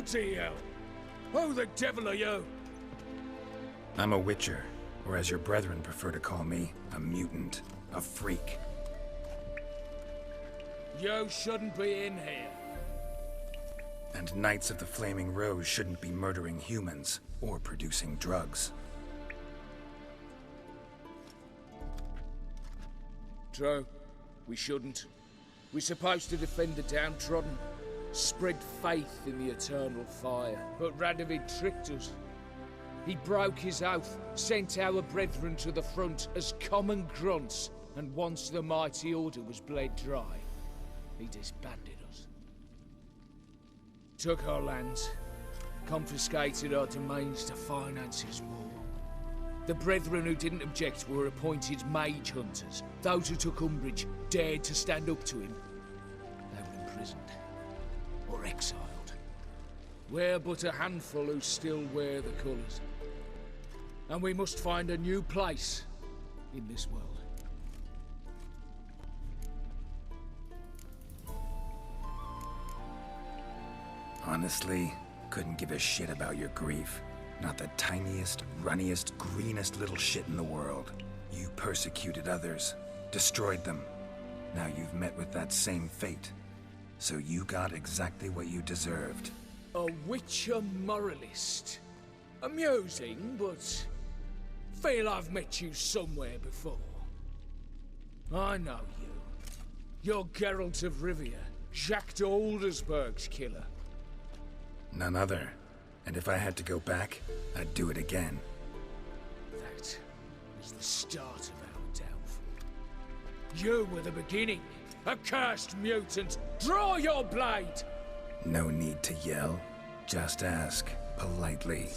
Bloody hell! Who the devil are you? I'm a Witcher, or as your brethren prefer to call me, a mutant, a freak. You shouldn't be in here. And Knights of the Flaming Rose shouldn't be murdering humans or producing drugs. True. We shouldn't. We're supposed to defend the downtrodden, spread faith in the eternal fire. But Radovid tricked us. He broke his oath, sent our brethren to the front as common grunts, and once the mighty order was bled dry, he disbanded us. Took our lands, confiscated our domains to finance his war. The brethren who didn't object were appointed mage hunters. Those who took umbrage dared to stand up to him. They were imprisoned or exiled. We're but a handful who still wear the colours. And we must find a new place in this world. Honestly, couldn't give a shit about your grief. Not the tiniest, runniest, greenest little shit in the world. You persecuted others, destroyed them. Now you've met with that same fate. So you got exactly what you deserved. A Witcher moralist. Amusing, but feel I've met you somewhere before. I know you. You're Geralt of Rivia, Jacques de Aldersberg's killer. None other. And if I had to go back, I'd do it again. That was the start of our downfall. You were the beginning. Accursed mutant! Draw your blade! No need to yell. Just ask, politely.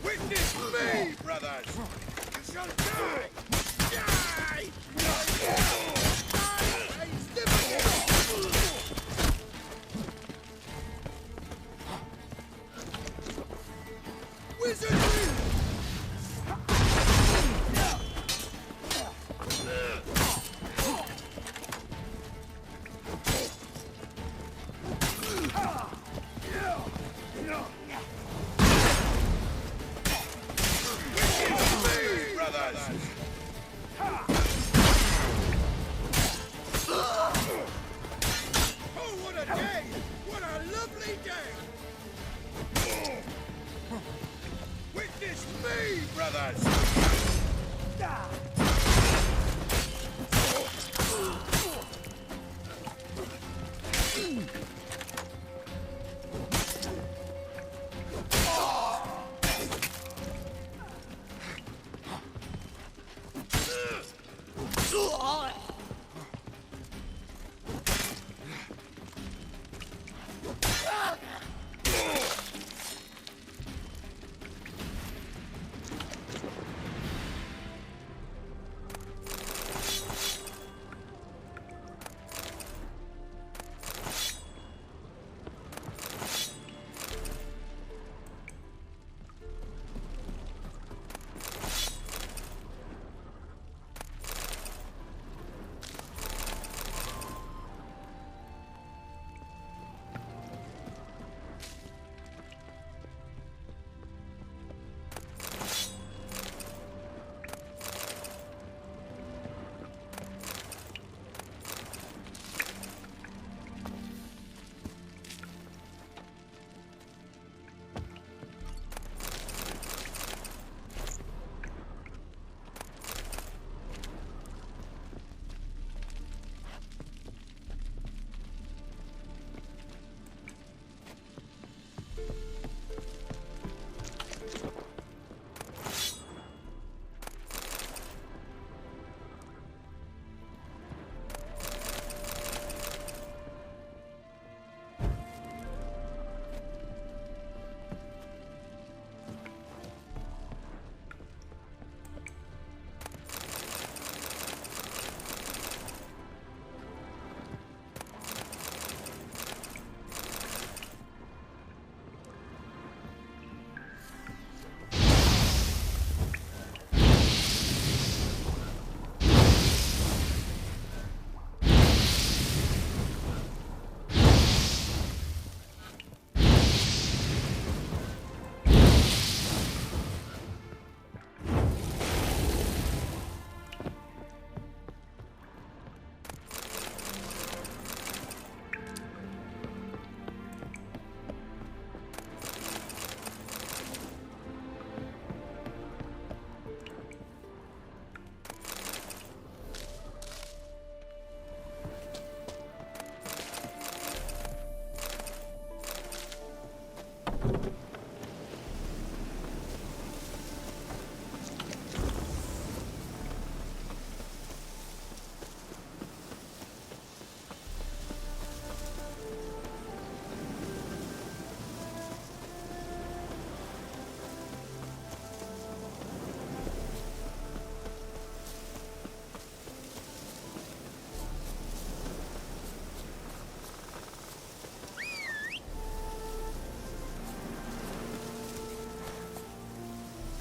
Witness me, brothers! You shall die! Die! Wizardry!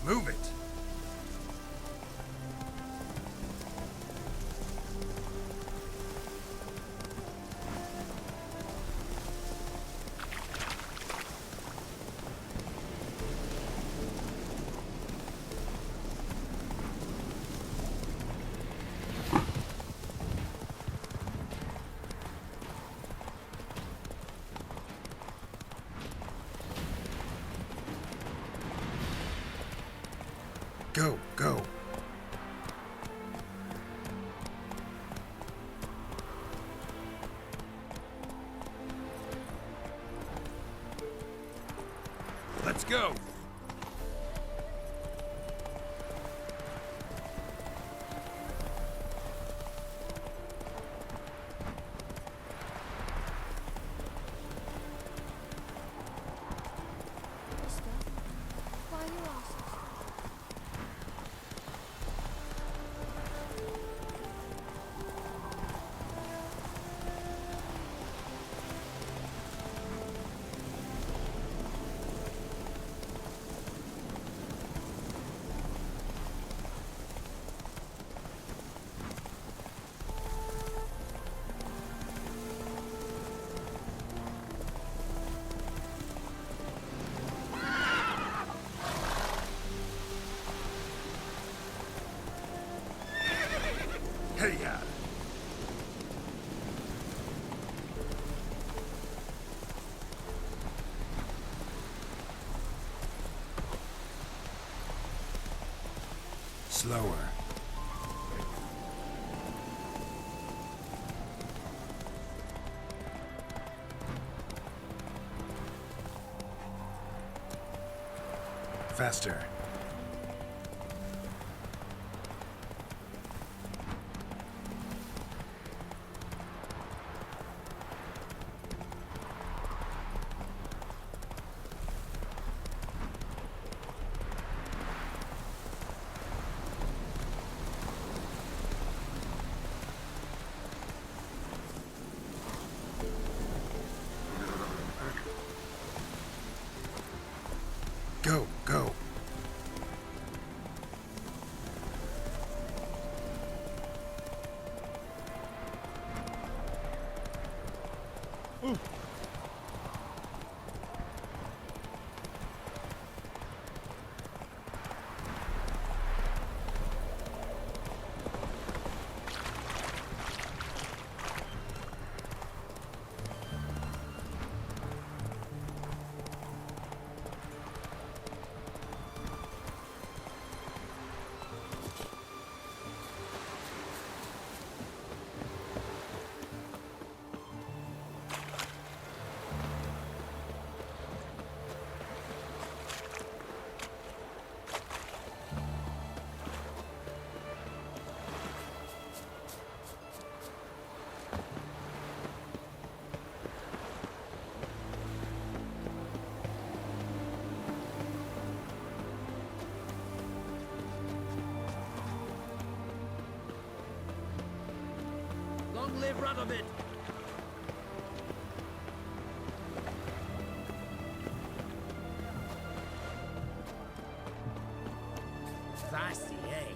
Move it! Go, go. Let's go. Why are you asking? Hey, ya. Slower. Faster. Go, go. Long live Radomir! Thirsty, eh?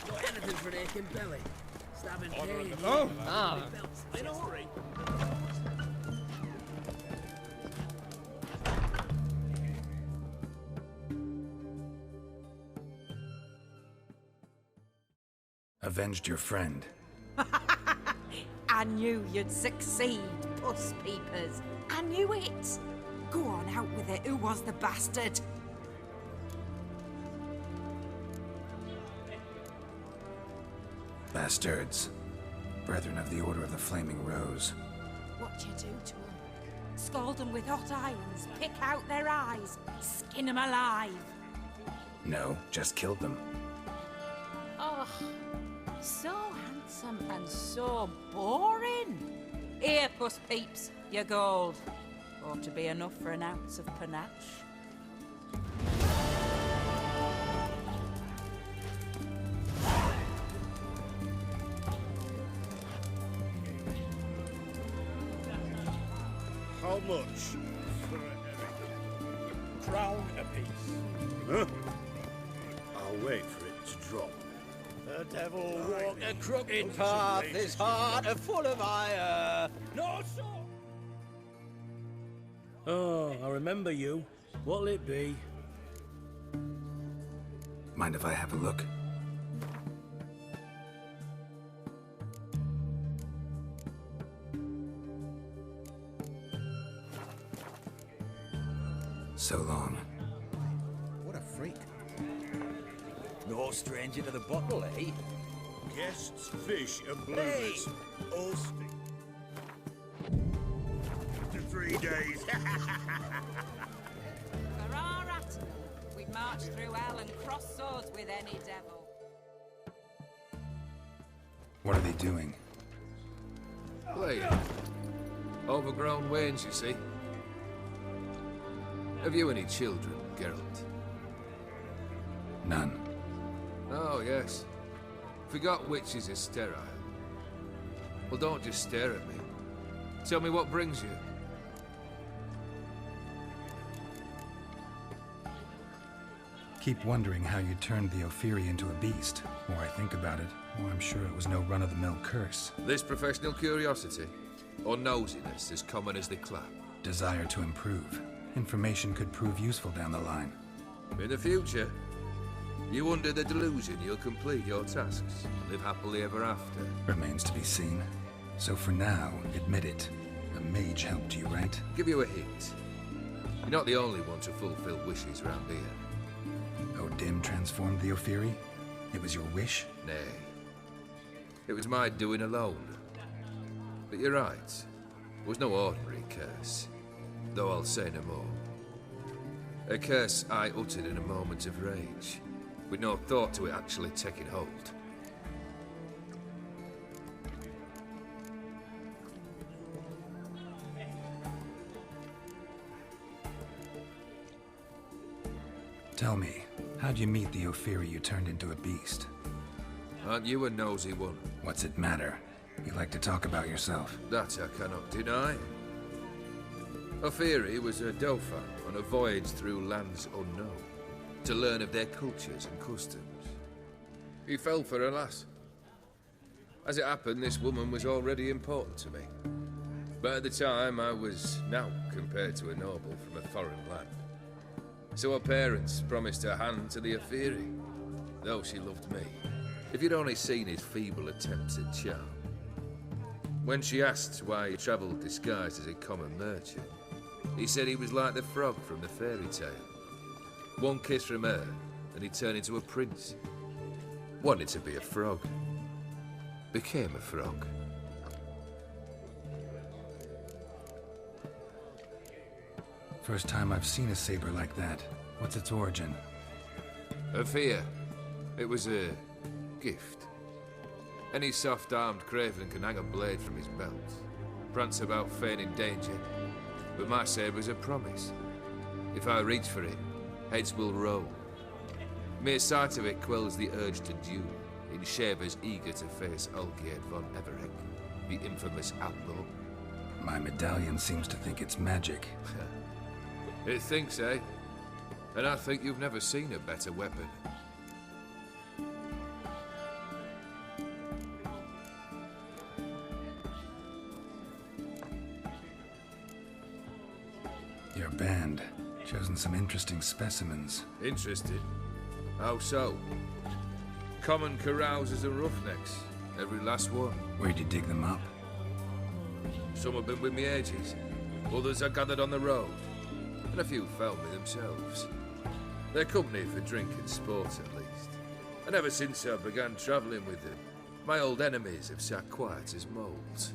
Got anything for an aching belly? Stabbing pain. Oh! Belts in a hurry. Avenged your friend. I knew you'd succeed, puss peepers. I knew it. Go on out with it. Who was the bastard? Bastards. Brethren of the Order of the Flaming Rose. What you do to them? Scald them with hot irons, pick out their eyes, skin them alive. No, just killed them. Oh, so handsome and so boring. Here, puss peeps, your gold. Ought to be enough for an ounce of panache. How much for a herring? Crown apiece. Huh? I'll wait for it to drop. The devil walk a crooked path, his heart a full of ire. No sword! Oh, I remember you. What'll it be? Mind if I have a look? So long. What a freak. No stranger to the bottle, eh? Guests, fish, and bloomers. All stick. To 3 days. Kararat! We'd march through hell and cross swords with any devil. What are they doing? Playing. Overgrown wains, you see. Have you any children, Geralt? None. Oh, yes. Forgot witches are sterile. Well, don't just stare at me. Tell me what brings you. Keep wondering how you turned the Ophiri into a beast. The more I think about it, the more I'm sure it was no run-of-the-mill curse. This professional curiosity, or nosiness as common as the clap. Desire to improve. Information could prove useful down the line. In the future, you under the delusion you'll complete your tasks, live happily ever after. Remains to be seen. So for now, admit it. A mage helped you, right? Give you a hint. You're not the only one to fulfill wishes round here. O'Dim transformed the Ophiri? It was your wish? Nay. It was my doing alone. But you're right. It was no ordinary curse. Though I'll say no more. A curse I uttered in a moment of rage, with no thought to it actually taking hold. Tell me, how'd you meet the Ophiri you turned into a beast? Aren't you a nosy one? What's it matter? You like to talk about yourself. That I cannot deny. Ophiri was a Dauphin on a voyage through lands unknown, to learn of their cultures and customs. He fell for a lass. As it happened, this woman was already important to me. But at the time, I was now compared to a noble from a foreign land. So her parents promised her hand to the Ophiri, though she loved me. If you'd only seen his feeble attempts at charm. When she asked why he travelled disguised as a common merchant, he said he was like the frog from the fairy tale. One kiss from her, and he turned into a prince. Wanted to be a frog. Became a frog. First time I've seen a saber like that. What's its origin? A fear. It was a gift. Any soft-armed craven can hang a blade from his belt, prance about feigning danger, but my saber's a promise. If I reach for it, heads will roll. Mere sight of it quells the urge to duel, in shavers eager to face Olgierd von Everec, the infamous outlaw. My medallion seems to think it's magic. It thinks, eh? And I think you've never seen a better weapon. Your band. Chosen some interesting specimens. Interested? How so? Common carousers and roughnecks. Every last one. Where'd you dig them up? Some have been with me ages. Others I gathered on the road. And a few found me themselves. They're company for drink and sport, at least. And ever since I began travelling with them, my old enemies have sat quiet as moles.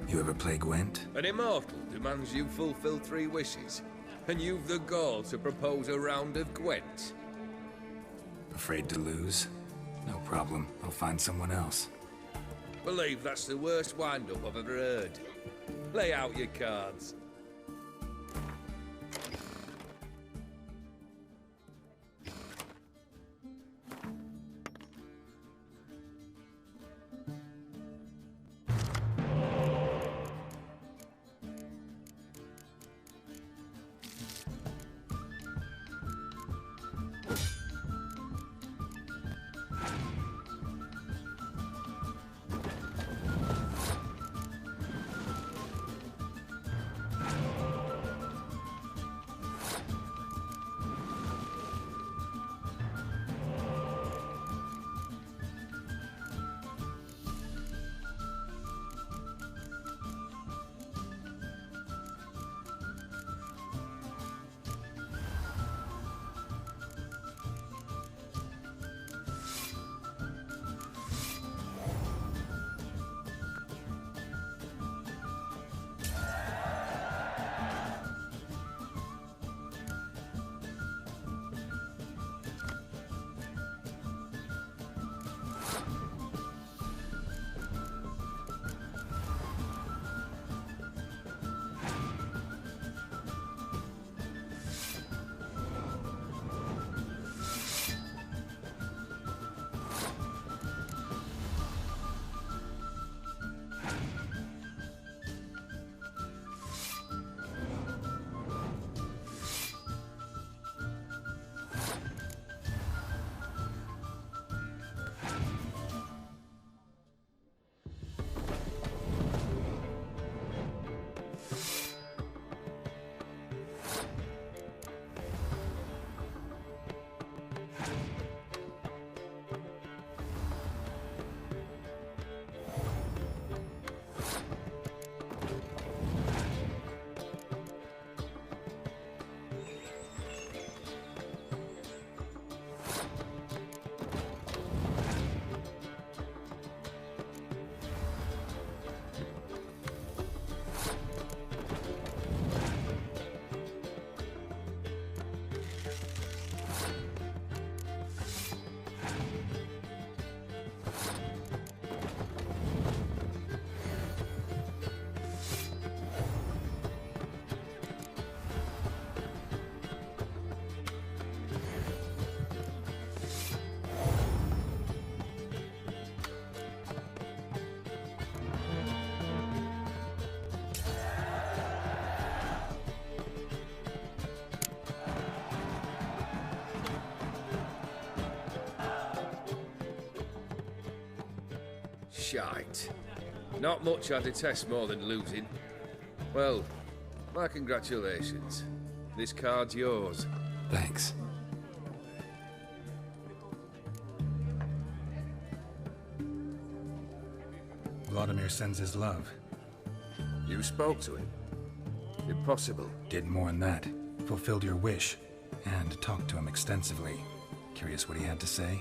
You ever play Gwent? An immortal demands you fulfill 3 wishes, and you've the gall to propose a round of Gwent. Afraid to lose? No problem. I'll find someone else. Believe that's the worst wind-up I've ever heard. Lay out your cards. Shite. Not much I detest more than losing. Well, my congratulations. This card's yours. Thanks. Vladimir sends his love. You spoke to him? Impossible. Did more than that. Fulfilled your wish. And talked to him extensively. Curious what he had to say?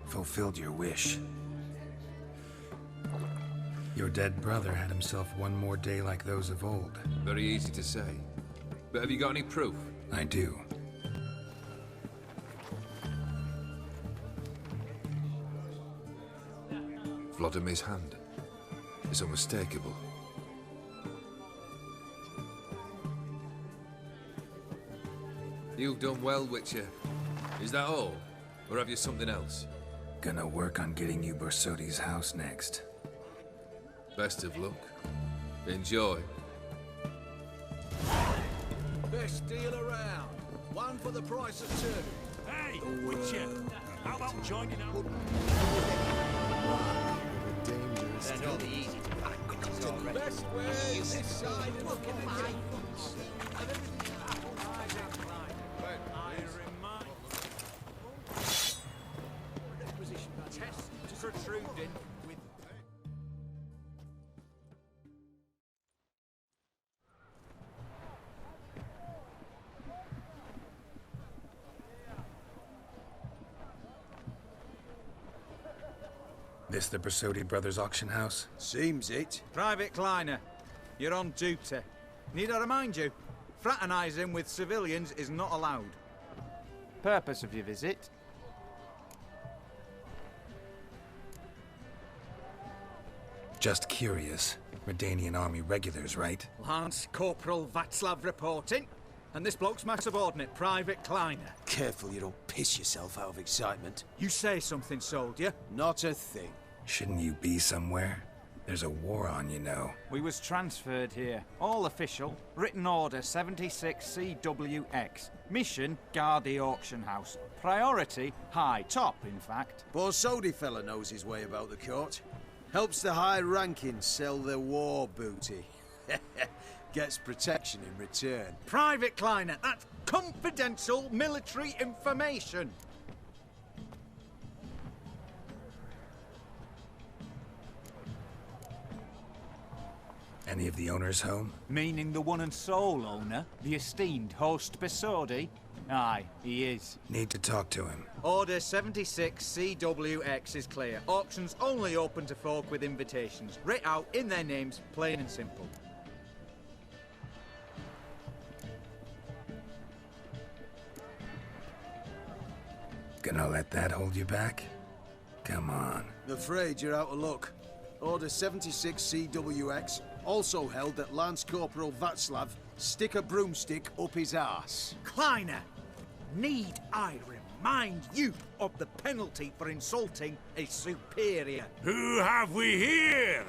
Fulfilled your wish. Your dead brother had himself one more day like those of old. Very easy to say. But have you got any proof? I do. Vladimir's hand. It's unmistakable. You've done well, Witcher. Is that all? Or have you something else? Gonna work on getting you Borsodi's house next. Best of luck. Enjoy. Best deal around. One for the price of two. Hey, Witcher, how about joining up? They're not the easy to find. Best way this side of the fine. Requisition test to protruding with. This the Borsodi Brothers auction house? Seems it. Private Kleiner, you're on duty. Need I remind you? Fraternizing with civilians is not allowed. Purpose of your visit? Just curious. Redanian army regulars, right? Lance Corporal Václav reporting. And this bloke's my subordinate, Private Kleiner. Careful you don't piss yourself out of excitement. You say something, soldier? Not a thing. Shouldn't you be somewhere? There's a war on, you know. We was transferred here. All official. Written order 76 CWX. Mission, guard the auction house. Priority, high top, in fact. Borsodi fella knows his way about the court. Helps the high-ranking sell their war booty. Gets protection in return. Private Kleiner, that's confidential military information. Any of the owners home? Meaning the one and sole owner, the esteemed host Borsodi? Aye, he is. Need to talk to him. Order 76 CWX is clear. Auctions only open to folk with invitations. Writ out in their names, plain and simple. Gonna let that hold you back? Come on. I'm afraid you're out of luck. Order 76 CWX also held that Lance Corporal Václav stick a broomstick up his arse. Kleiner, need I remind you of the penalty for insulting a superior? Who have we here?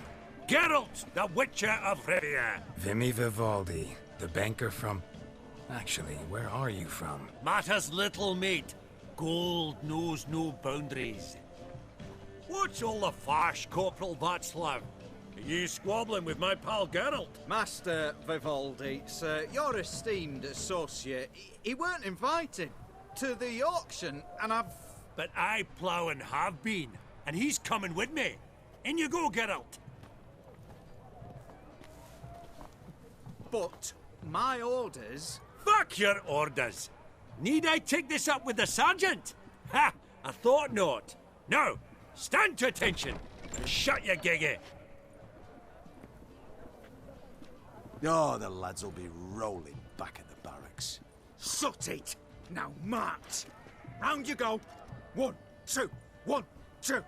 Geralt, the Witcher of Rivia. Vimy Vivaldi, the banker from... Actually, where are you from? Matters little, mate. Gold knows no boundaries. What's all the fash, Corporal Václav? Are you squabbling with my pal Geralt? Master Vivaldi, sir, your esteemed associate, he weren't invited to the auction, and I've... But I plough and have been, and he's coming with me. In you go, Geralt. But my orders... Fuck your orders! Need I take this up with the sergeant? Ha! I thought not. Now, stand to attention and shut your giggy. Oh, the lads will be rolling back at the barracks. Sut it! Now march! Round you go! 1, 2, 1, 2!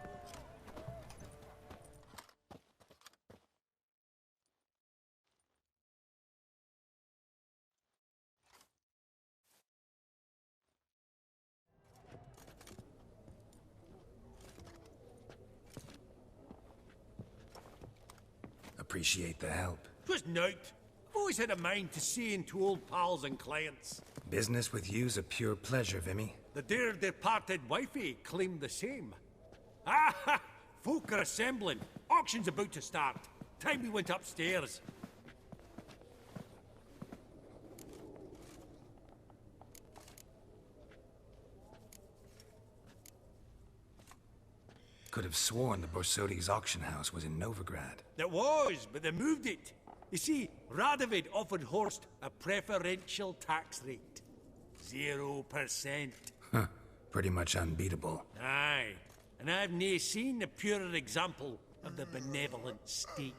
Appreciate the help. 'Twas night. always had a mind to see into old pals and clients. Business with you's a pure pleasure, Vimy. The dear departed wifey claimed the same. Ah! Folk are assembling. Auction's about to start. Time we went upstairs. Could have sworn the Borsodi's auction house was in Novigrad. It was, but they moved it. You see, Radovid offered Horst a preferential tax rate. 0%. Huh. Pretty much unbeatable. Aye. And I've nae seen a purer example of the benevolent state.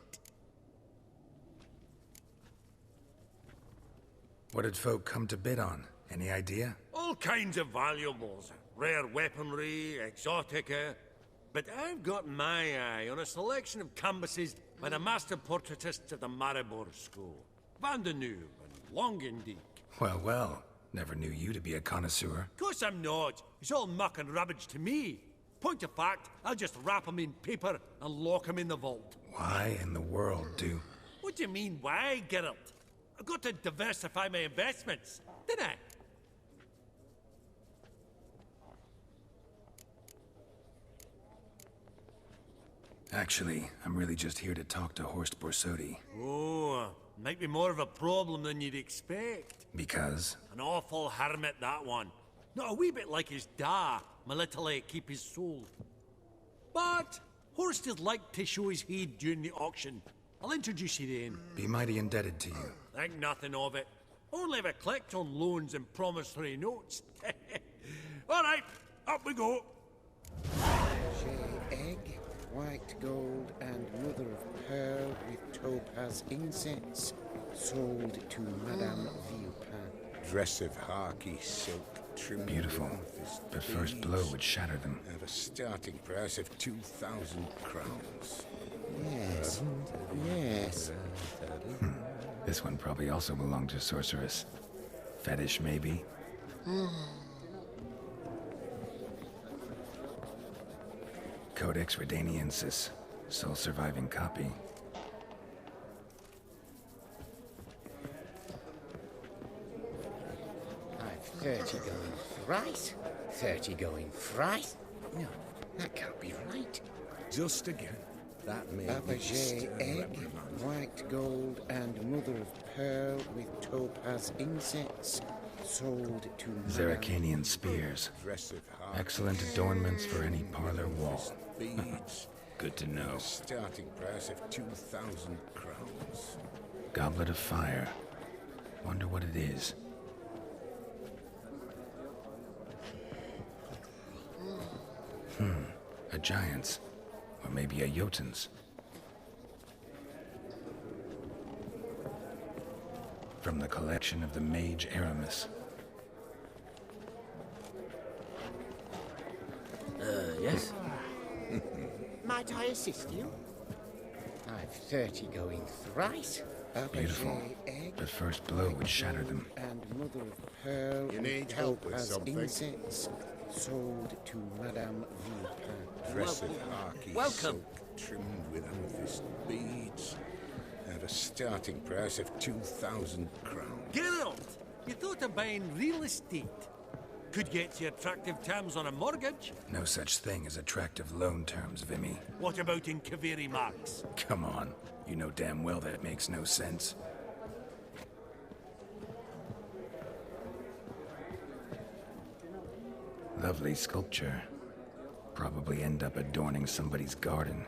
What did folk come to bid on? Any idea? All kinds of valuables. Rare weaponry, exotica. But I've got my eye on a selection of canvases by the master portraitists of the Maribor School. Van de Neuve and Longendijk. Well, well. Never knew you to be a connoisseur. Course I'm not. It's all muck and rubbish to me. Point of fact, I'll just wrap 'em in paper and lock 'em in the vault. Why in the world do... What do you mean, why, Geralt? I've got to diversify my investments, didn't I? Actually, I'm really just here to talk to Horst Borsodi. Oh, might be more of a problem than you'd expect. Because? An awful hermit, that one. Not a wee bit like his da, my little keep his soul. But Horst is like to show his head during the auction. I'll introduce you then. Be mighty indebted to you. Think nothing of it. Only ever collect on loans and promissory notes. All right, up we go. Egg, white gold, and mother of pearl with topaz incense. Sold to Madame Villepin. Dress of harky silk, trim. Beautiful, but first blow would shatter them. Have a starting price of 2,000 crowns. Yes, yes. This one probably also belonged to Sorceress. Fetish, maybe? Codex Redaniensis, sole surviving copy. I've 30 going thrice, 30 going thrice. No, that can't be right. Just again. That may Fabergé egg, white gold, and mother of pearl with topaz incense. Sold to Zeracanian spears. Excellent adornments for any parlor wall. Beads. Good to know. Starting price of 2,000 crowns. Goblet of fire. Wonder what it is. A giant's. Or maybe a Jotun's. From the collection of the mage Aramis. Yes? Might I assist you? I've 30 going thrice. Beautiful, but first blow would shatter them. And mother of pearl. You need help with something? Incense. Sold to Madame Villepin. Dress of harky welcome. silk, trimmed with amethyst beads. Have a starting price of 2,000 crowns. Geralt, you thought of buying real estate. Could get you attractive terms on a mortgage. No such thing as attractive loan terms, Vimy. What about in Kaveri Marks? Come on. You know damn well that makes no sense. Lovely sculpture. Probably end up adorning somebody's garden.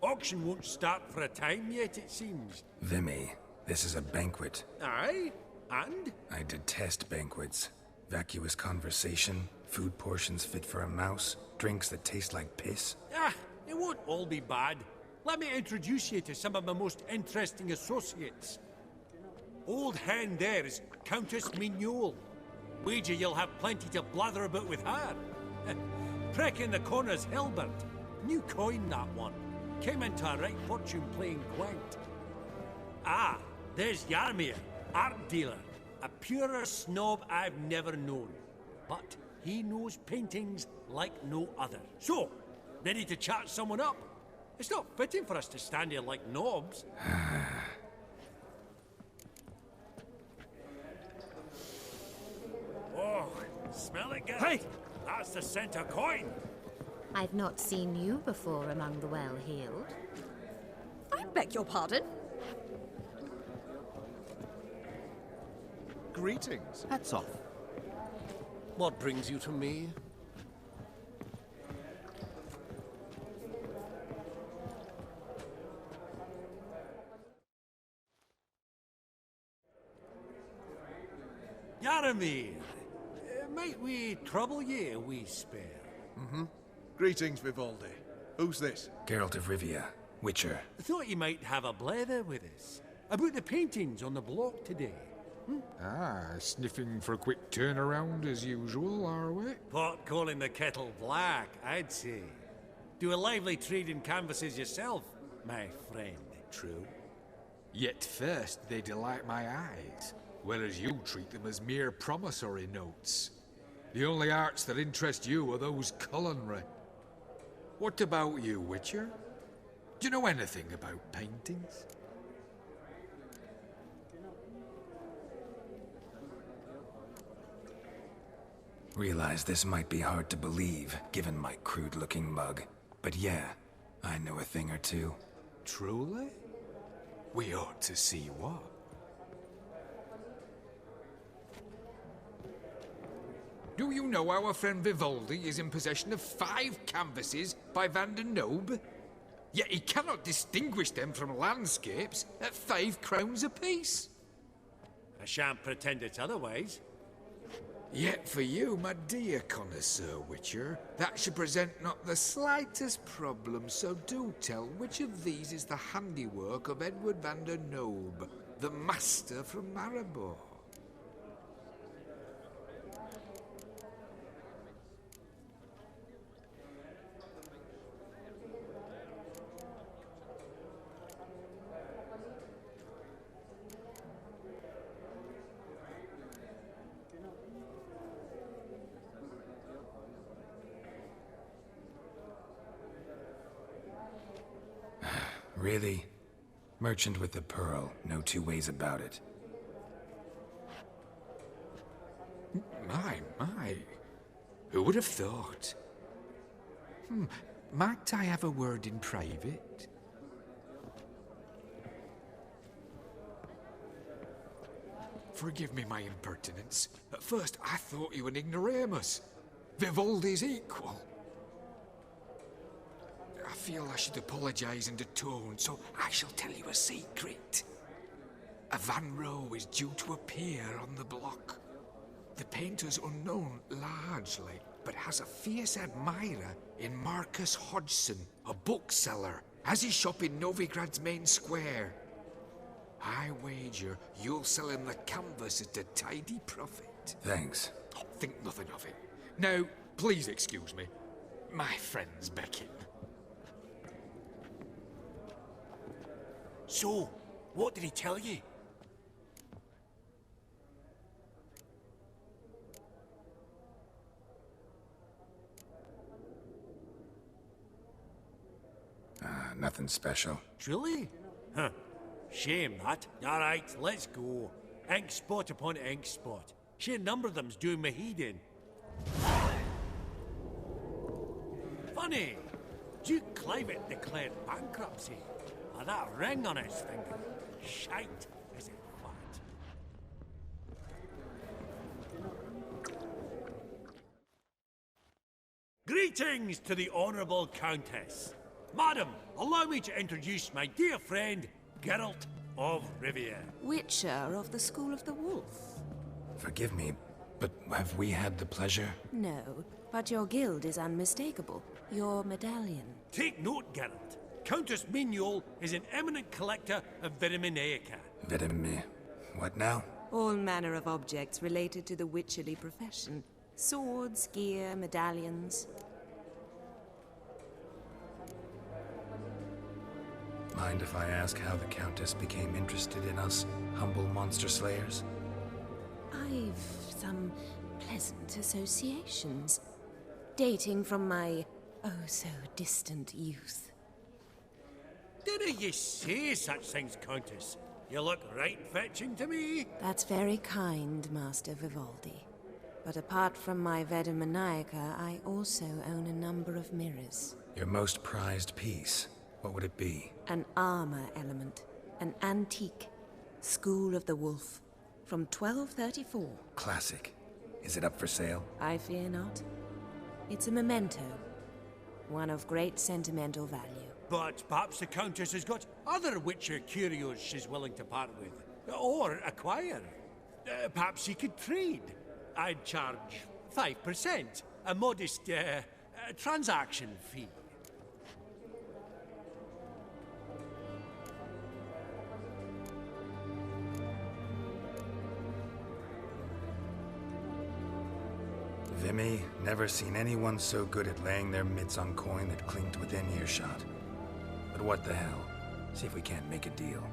Auction won't start for a time yet, it seems. Vimy, this is a banquet. Aye? And? I detest banquets. Vacuous conversation, food portions fit for a mouse, drinks that taste like piss. Ah, it won't all be bad. Let me introduce you to some of my most interesting associates. Old hand there is Countess Mignole. Wager you'll have plenty to blather about with her. Prick in the corner's Hilbert. New coin, that one. Came into a right fortune playing quaint. Ah, there's Yarmir, art dealer. A purer snob I've never known. But he knows paintings like no other. So, ready to chat someone up? It's not fitting for us to stand here like knobs. Oh, smell it, Geralt? Hey! That's the center coin. I've not seen you before among the well-heeled. I beg your pardon? Greetings. Hats off. What brings you to me? Yaramir, might we trouble ye a wee spare? Mm-hmm. Greetings, Vivaldi. Who's this? Geralt of Rivia, Witcher. I thought you might have a blather with us. About the paintings on the block today. Ah, sniffing for a quick turnaround as usual, are we? Pot calling the kettle black, I'd say. Do a lively trade in canvases yourself, my friend. True. Yet first they delight my eyes, whereas you treat them as mere promissory notes. The only arts that interest you are those culinary. What about you, Witcher? Do you know anything about paintings? Realize this might be hard to believe, given my crude-looking mug. But yeah, I know a thing or two. Truly? We ought to see what. Do you know our friend Vivaldi is in possession of 5 canvases by Van der Nobe? Yet he cannot distinguish them from landscapes at 5 crowns apiece. I shan't pretend it's otherwise. Yet for you, my dear connoisseur Witcher, that should present not the slightest problem, so do tell which of these is the handiwork of Edward van der Nobe, the master from Maribor. Really? Merchant with the pearl, no two ways about it. My. Who would have thought? Might I have a word in private? Forgive me my impertinence. At first I thought you an ignoramus. Vivaldi's equal. I feel I should apologize and atone, so I shall tell you a secret. A Van Rowe is due to appear on the block. The painter's unknown largely, but has a fierce admirer in Marcus Hodgson, a bookseller, has his shop in Novigrad's main square. I wager you'll sell him the canvas at a tidy profit. Thanks. Oh, think nothing of it. Now, please excuse me. My friend's becking. So, what did he tell you? Nothing special. Truly? Huh. Shame that. Alright, let's go. Ink spot upon ink spot. Sheer number of them's doing me heed in. Funny. Duke Clivet declared bankruptcy. That ring on his finger. Shite, is it fat? Greetings to the Honourable Countess. Madam, allow me to introduce my dear friend, Geralt of Rivia. Witcher of the School of the Wolf. Forgive me, but have we had the pleasure? No, but your guild is unmistakable. Your medallion. Take note, Geralt. Countess Mignol is an eminent collector of Vitaminaica. What now? All manner of objects related to the witcherly profession. Swords, gear, medallions. Mind if I ask how the Countess became interested in us, humble monster slayers? I've some pleasant associations, dating from my oh-so-distant youth. Didn't you say such things, Countess? You look right fetching to me. That's very kind, Master Vivaldi. But apart from my Veda Maniaca, I also own a number of mirrors. Your most prized piece, what would it be? An armor element. An antique. School of the Wolf. From 1234. Classic. Is it up for sale? I fear not. It's a memento. One of great sentimental value. But perhaps the Countess has got other Witcher curios she's willing to part with. Or acquire. Perhaps she could trade. I'd charge 5%. A modest, transaction fee. Vimy, never seen anyone so good at laying their mitts on coin that clinked within earshot. But what the hell? See if we can't make a deal.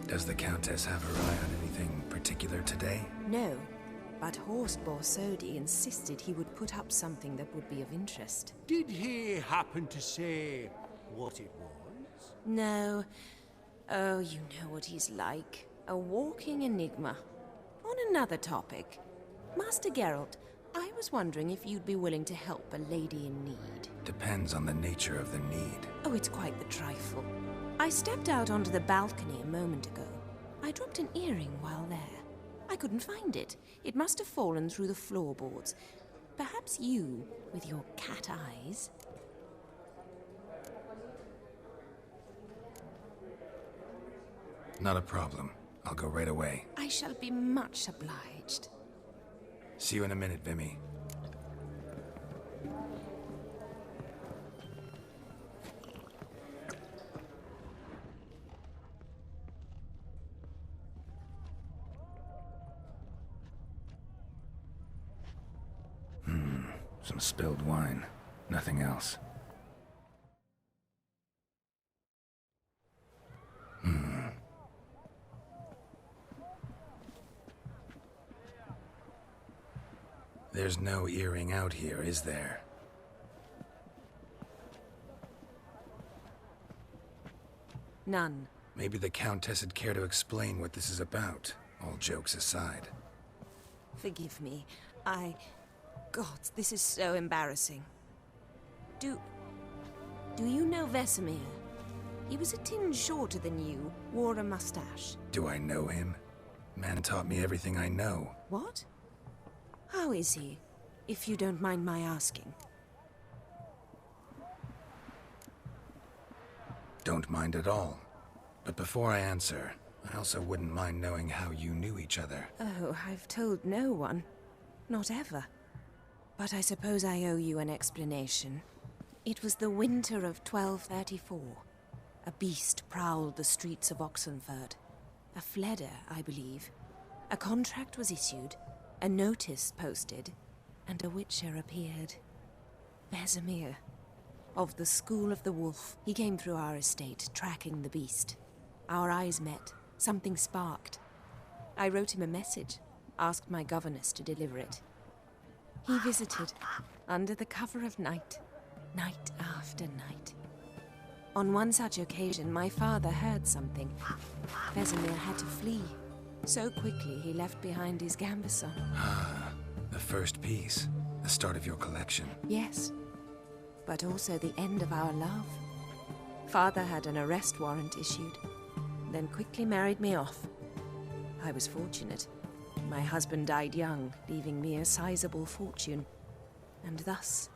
Does the Countess have her eye on anything particular today? No, but Horst Borsodi insisted he would put up something that would be of interest. Did he happen to say what it was? No. Oh, you know what he's like. A walking enigma. On another topic. Master Geralt, I was wondering if you'd be willing to help a lady in need. Depends on the nature of the need. Oh, it's quite the trifle. I stepped out onto the balcony a moment ago. I dropped an earring while there. I couldn't find it. It must have fallen through the floorboards. Perhaps you, with your cat eyes... Not a problem. I'll go right away. I shall be much obliged. See you in a minute, Vimy. Some spilled wine. Nothing else. There's no earring out here, is there? None. Maybe the Countess would care to explain what this is about, all jokes aside. Forgive me. God, this is so embarrassing. Do you know Vesemir? He was a tinge shorter than you, wore a mustache. Do I know him? Man taught me everything I know. What? How is he, if you don't mind my asking? Don't mind at all. But before I answer, I also wouldn't mind knowing how you knew each other. Oh, I've told no one. Not ever. But I suppose I owe you an explanation. It was the winter of 1234. A beast prowled the streets of Oxenfurt. A Fleder, I believe. A contract was issued, a notice posted, and a Witcher appeared. Vesemir, of the School of the Wolf. He came through our estate, tracking the beast. Our eyes met. Something sparked. I wrote him a message, asked my governess to deliver it. He visited, under the cover of night, night after night. On one such occasion, my father heard something. Vesemir had to flee. So quickly, he left behind his gambeson. Ah, the first piece. The start of your collection. Yes. but also the end of our love. Father had an arrest warrant issued, then quickly married me off. I was fortunate. My husband died young, leaving me a sizable fortune. And thus,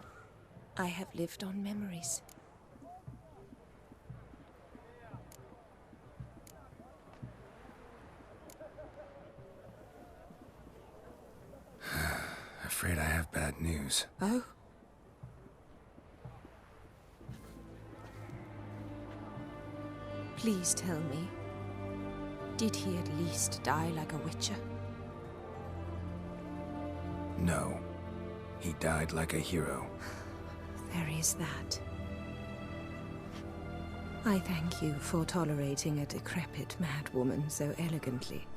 I have lived on memories. Afraid I have bad news. Oh? Please tell me, did he at least die like a witcher? No. He died like a hero. There is that. I thank you for tolerating a decrepit madwoman so elegantly.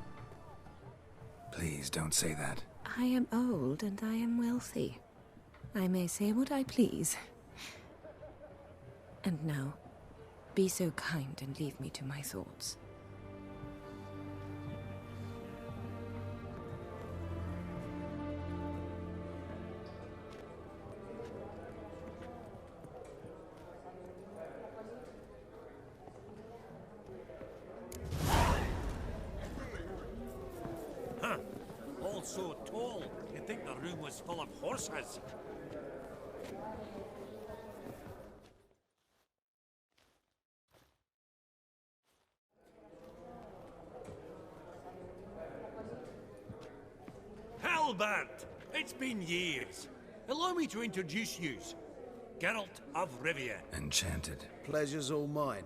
Please don't say that. I am old and I am wealthy. I may say what I please. And now, be so kind and leave me to my thoughts. Huh. All so tall, you'd think the room was full of horses. Halbert! It's been years. Allow me to introduce yous. Geralt of Rivia. Enchanted. Pleasure's all mine.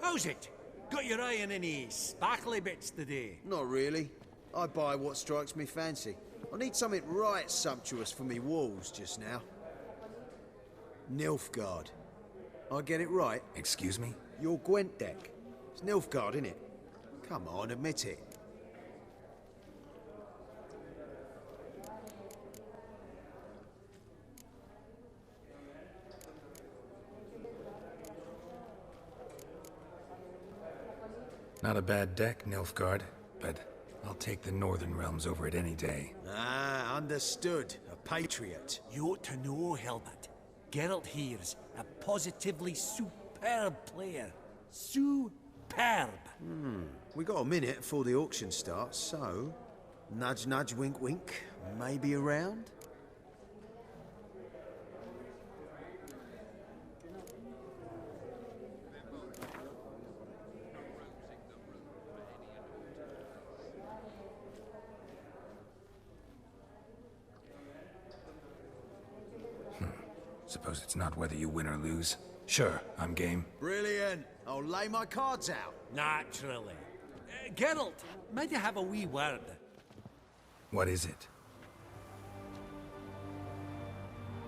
How's it? Got your eye on any sparkly bits today? Not really. I buy what strikes me fancy. I need something right sumptuous for me walls just now. Nilfgaard. I get it right? Excuse me? Your Gwent deck. It's Nilfgaard, innit? Come on, admit it. Not a bad deck, Nilfgaard, but I'll take the Northern Realms over it any day. Ah, understood. A patriot. You ought to know, Halbert. Geralt here's a positively superb player. Superb! We got a minute before the auction starts, so... Nudge, nudge, wink, wink. Maybe around? Suppose it's not whether you win or lose. Sure, I'm game. Brilliant. I'll lay my cards out. Naturally. Geralt, might I have a wee word? What is it?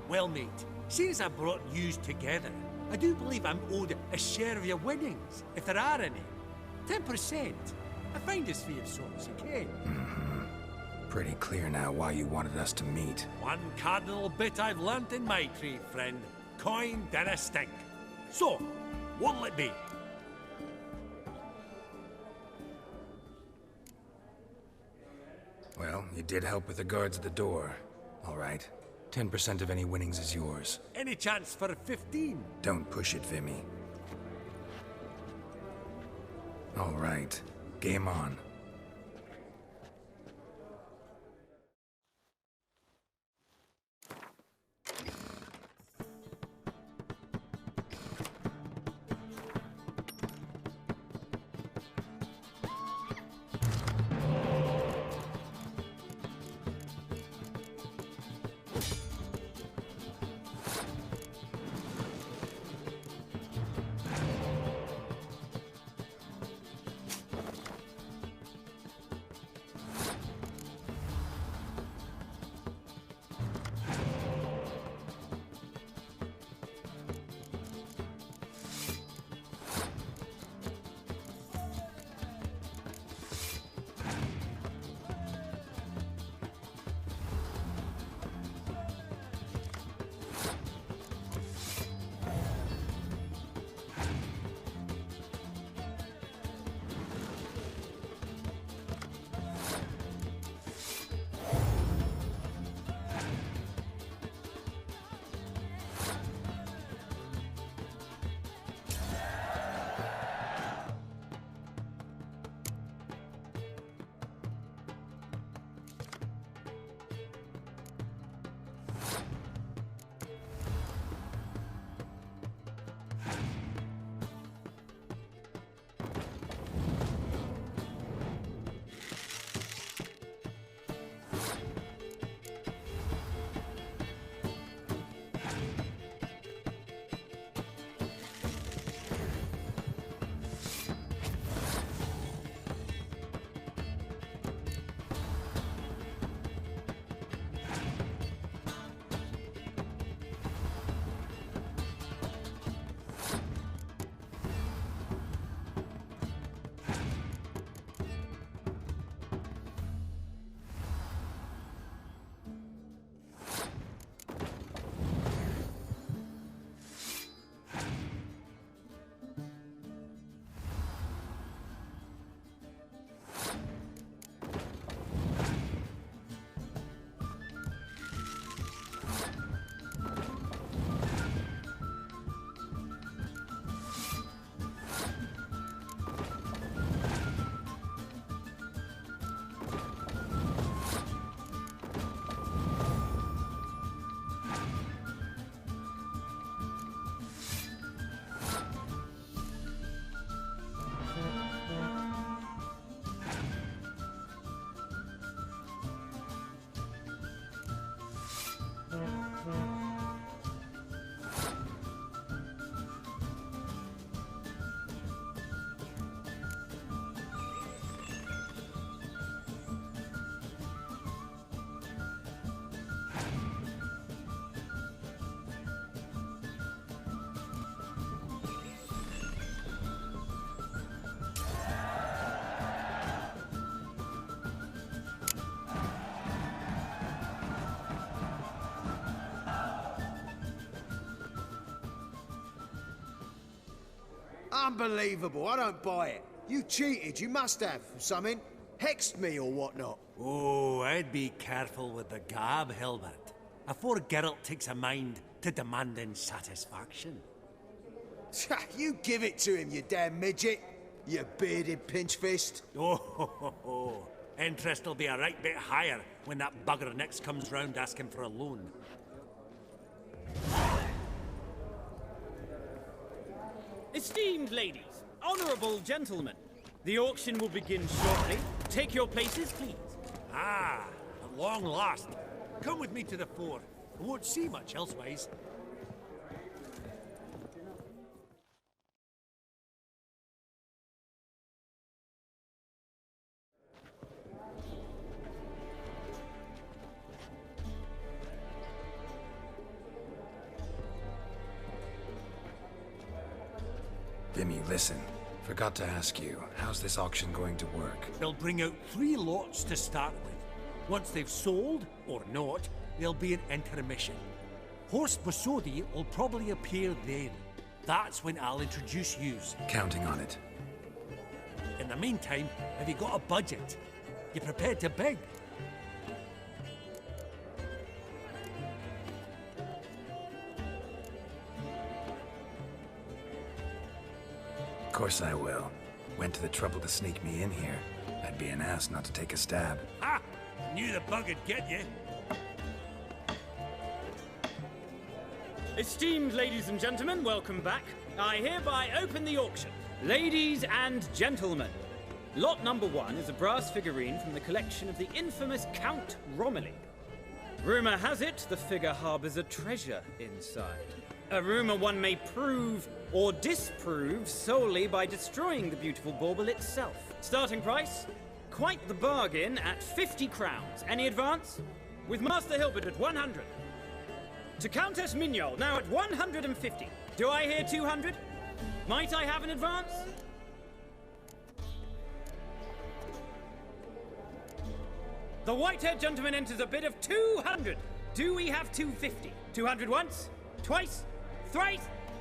Well, mate, seeing as I brought yous together, I do believe I'm owed a share of your winnings, if there are any. 10%. I find this for your sorts, okay? Pretty clear now why you wanted us to meet. One cardinal bit I've learnt in my trade, friend. Coin dinna stink. So, what'll it be? Well, you did help with the guards at the door. All right. 10% of any winnings is yours. Any chance for 15? Don't push it, Vimy. All right. Game on. Unbelievable, I don't buy it. You cheated, you must have, something. Hexed me or whatnot. Oh, I'd be careful with the gab, Hilbert. Afore Geralt takes a mind to demanding satisfaction. You give it to him, you damn midget. You bearded pinchfist. Oh, interest will be a right bit higher when that bugger next comes round asking for a loan. Esteemed ladies, honourable gentlemen, the auction will begin shortly. Take your places, please. Ah, at long last. Come with me to the fore. I won't see much elsewise. Vimy, listen. Forgot to ask you, how's this auction going to work? They'll bring out 3 lots to start with. Once they've sold, or not, there'll be an intermission. Horst Bosodi will probably appear then. That's when I'll introduce yous. Counting on it. In the meantime, have you got a budget? You prepared to beg? Of course I will. Went to the trouble to sneak me in here. I'd be an ass not to take a stab. Ha! Knew the bug'd get you. Esteemed ladies and gentlemen, welcome back. I hereby open the auction. Ladies and gentlemen, lot number 1 is a brass figurine from the collection of the infamous Count Romilly. Rumour has it the figure harbours a treasure inside. A rumour one may prove or disprove solely by destroying the beautiful bauble itself. Starting price? Quite the bargain at 50 crowns. Any advance? With Master Hilbert at 100. To Countess Mignol, now at 150. Do I hear 200? Might I have an advance? The white-haired gentleman enters a bid of 200. Do we have 250? 200 once? Twice? Thrice?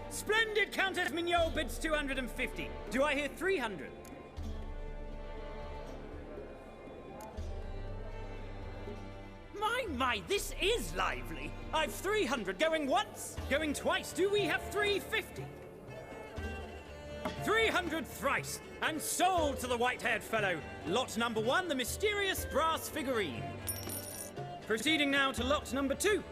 Splendid! Countess Mignol bids 250. Do I hear 300? My, this is lively. I've 300 going once, going twice. Do we have 350? 300 thrice, and sold to the white-haired fellow. Lot number 1, the mysterious brass figurine. Proceeding now to lot number 2.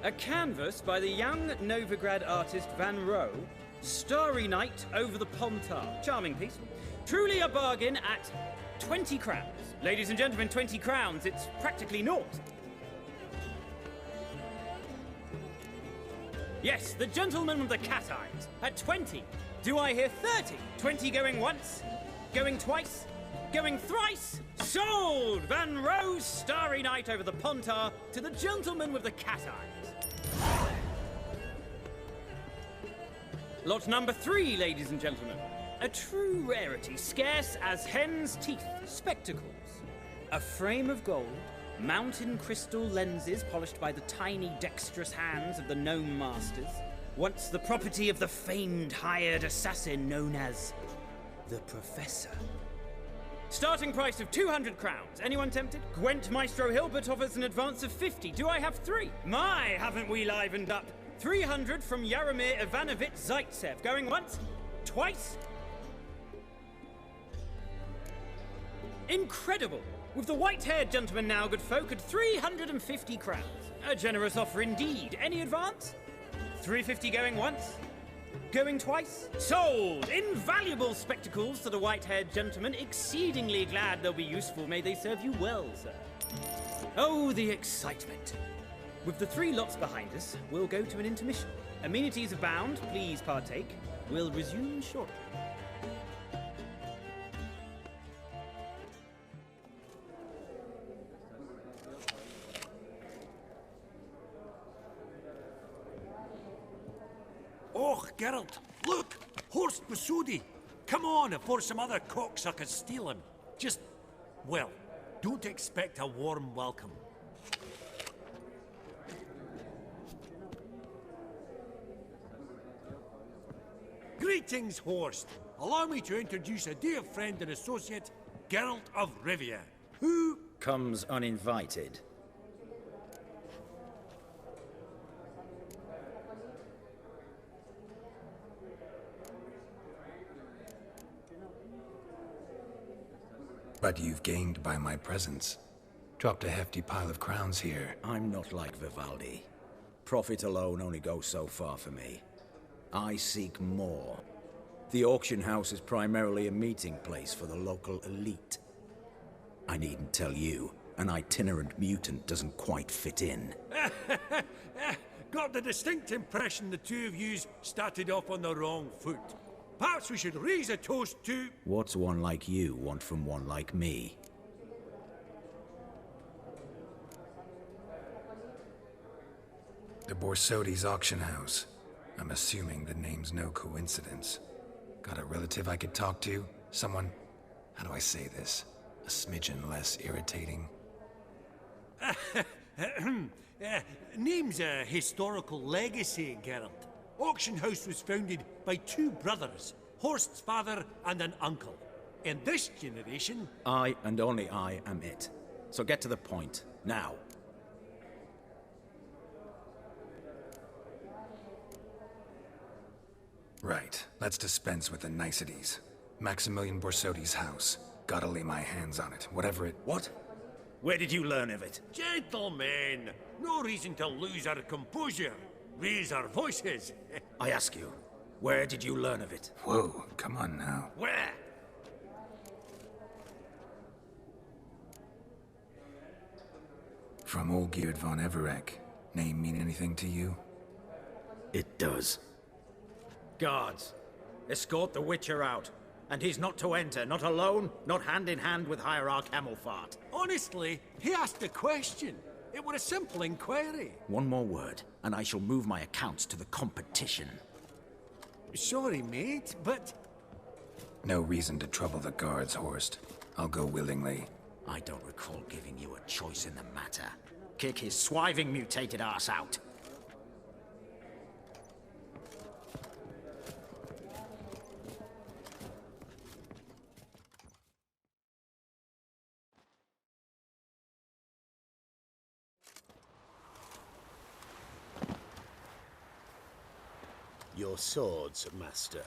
A canvas by the young Novigrad artist Van Rohe, Starry Night over the Pontar. Charming piece. Truly a bargain at 20 crowns. Ladies and gentlemen, 20 crowns, it's practically naught. Yes, the gentleman with the cat eyes, at 20. Do I hear 30? 20 going once, going twice, going thrice? Sold! Van Rohe's Starry Night over the Pontar to the gentleman with the cat eyes. Lot number 3, ladies and gentlemen. A true rarity, scarce as hen's teeth. Spectacles. A frame of gold, mountain crystal lenses polished by the tiny dexterous hands of the gnome masters. Once the property of the famed hired assassin known as the Professor. Starting price of 200 crowns. Anyone tempted? Gwent Maestro Hilbert offers an advance of 50. Do I have 3? My, haven't we livened up? 300 from Yaromir Ivanovich Zaitsev. Going once? Twice? Incredible! With the white-haired gentleman now, good folk, at 350 crowns. A generous offer indeed. Any advance? 350 going once? Going twice? Sold! Invaluable spectacles to the white-haired gentleman. Exceedingly glad they'll be useful. May they serve you well, sir. Oh, the excitement. With the 3 lots behind us, we'll go to an intermission. Amenities abound. Please partake. We'll resume shortly. Oh, Geralt, look! Horst Bosodi! Come on, before some other cocksuckers steal him. Just, well, don't expect a warm welcome. Greetings, Horst. Allow me to introduce a dear friend and associate, Geralt of Rivia, who comes uninvited. But you've gained by my presence. Dropped a hefty pile of crowns here. I'm not like Vivaldi. Profit alone only goes so far for me. I seek more. The auction house is primarily a meeting place for the local elite. I needn't tell you, an itinerant mutant doesn't quite fit in. got the distinct impression the two of yous started off on the wrong foot. Perhaps we should raise a toast to... What's one like you want from one like me? The Borsodi's auction house. I'm assuming the name's no coincidence. Got a relative I could talk to? Someone, how do I say this? A smidgen less irritating? Name's a historical legacy, Geralt. Auction house was founded by two brothers, Horst's father and an uncle. In this generation... I and only I am it. So get to the point, now. Right, let's dispense with the niceties. Maximilian Borsodi's house. Gotta lay my hands on it, whatever it... What? Where did you learn of it? Gentlemen, no reason to lose our composure. Raise our voices. I ask you, where did you learn of it? Whoa, come on now. Where? From Olgierd von Everec. Name mean anything to you? It does. Guards, escort the Witcher out. And he's not to enter, not alone, not hand in hand with Hierarch Hamelfart. Honestly, he asked a question. It were a simple inquiry. One more word, and I shall move my accounts to the competition. Sorry, mate, but... No reason to trouble the guards, Horst. I'll go willingly. I don't recall giving you a choice in the matter. Kick his swiving mutated ass out. Your swords, Master.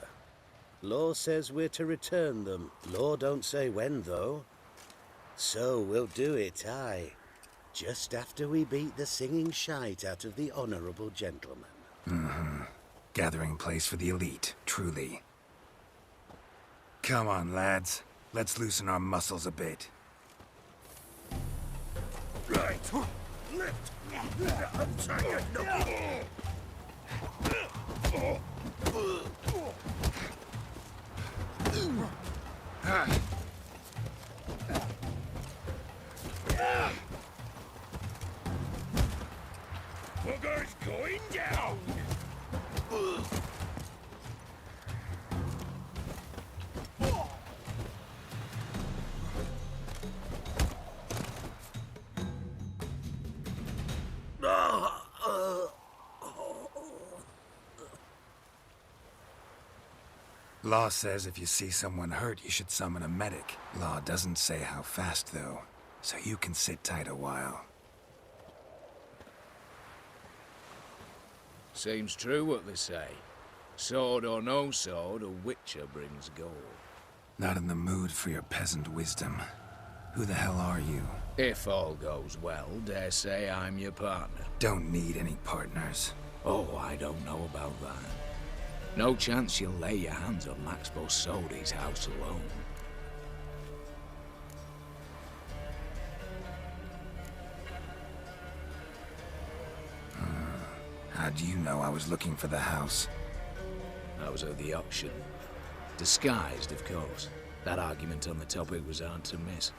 Law says we're to return them. Law don't say when, though. So we'll do it, aye. Just after we beat the singing shite out of the honourable gentleman. Mm-hmm. Gathering place for the elite, truly. Come on, lads. Let's loosen our muscles a bit. Right. Lift. I'm tired. No. Booger's going down! Law says if you see someone hurt, you should summon a medic. Law doesn't say how fast, though, so you can sit tight a while. Seems true what they say. Sword or no sword, a Witcher brings gold. Not in the mood for your peasant wisdom. Who the hell are you? If all goes well, dare say I'm your partner. Don't need any partners. Oh, I don't know about that. No chance you'll lay your hands on Max Borsodi's house alone. How do you know I was looking for the house? I was at the auction. Disguised, of course. That argument on the topic was hard to miss.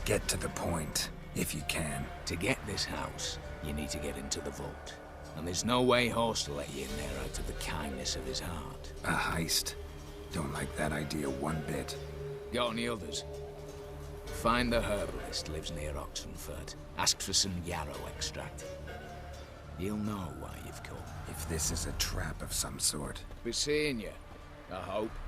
Get to the point, if you can. To get this house, you need to get into the vault. And there's no way Horst will let you in there out of the kindness of his heart. A heist? Don't like that idea one bit. Got any others? Find the herbalist, lives near Oxenfurt. Ask for some yarrow extract. You'll know why you've come. If this is a trap of some sort. Be seeing you. I hope.